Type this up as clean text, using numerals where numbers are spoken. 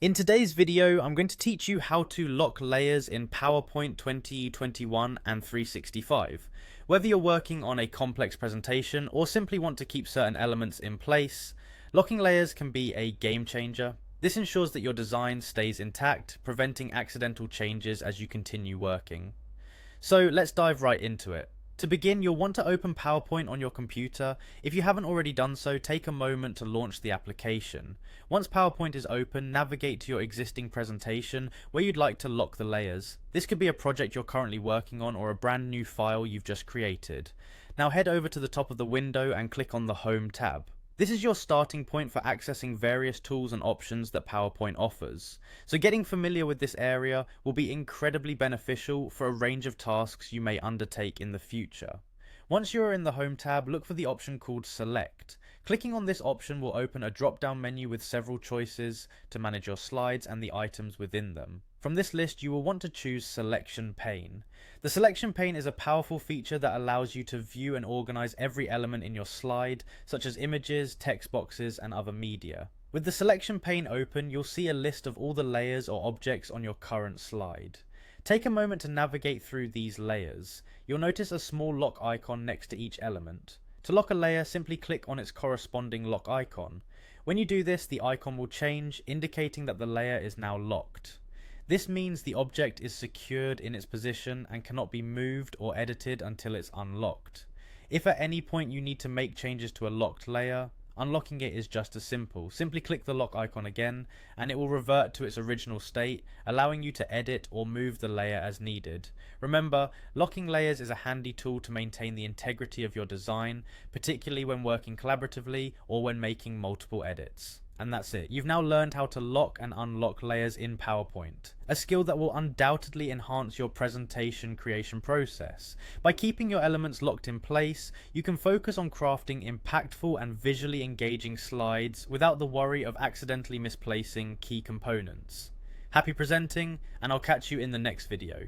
In today's video, I'm going to teach you how to lock layers in PowerPoint 2021 and 365. Whether you're working on a complex presentation or simply want to keep certain elements in place, locking layers can be a game changer. This ensures that your design stays intact, preventing accidental changes as you continue working. So let's dive right into it. To begin, you'll want to open PowerPoint on your computer. If you haven't already done so, take a moment to launch the application. Once PowerPoint is open, navigate to your existing presentation where you'd like to lock the layers. This could be a project you're currently working on or a brand new file you've just created. Now head over to the top of the window and click on the Home tab. This is your starting point for accessing various tools and options that PowerPoint offers. So getting familiar with this area will be incredibly beneficial for a range of tasks you may undertake in the future. Once you are in the Home tab, look for the option called Select. Clicking on this option will open a drop-down menu with several choices to manage your slides and the items within them. From this list, you will want to choose Selection Pane. The Selection Pane is a powerful feature that allows you to view and organize every element in your slide, such as images, text boxes, and other media. With the Selection Pane open, you'll see a list of all the layers or objects on your current slide. Take a moment to navigate through these layers. You'll notice a small lock icon next to each element. To lock a layer, simply click on its corresponding lock icon. When you do this, the icon will change, indicating that the layer is now locked. This means the object is secured in its position and cannot be moved or edited until it's unlocked. If at any point you need to make changes to a locked layer, unlocking it is just as simple. Simply click the lock icon again and it will revert to its original state, allowing you to edit or move the layer as needed. Remember, locking layers is a handy tool to maintain the integrity of your design, particularly when working collaboratively or when making multiple edits. And that's it. You've now learned how to lock and unlock layers in PowerPoint, a skill that will undoubtedly enhance your presentation creation process. By keeping your elements locked in place, you can focus on crafting impactful and visually engaging slides without the worry of accidentally misplacing key components. Happy presenting, and I'll catch you in the next video.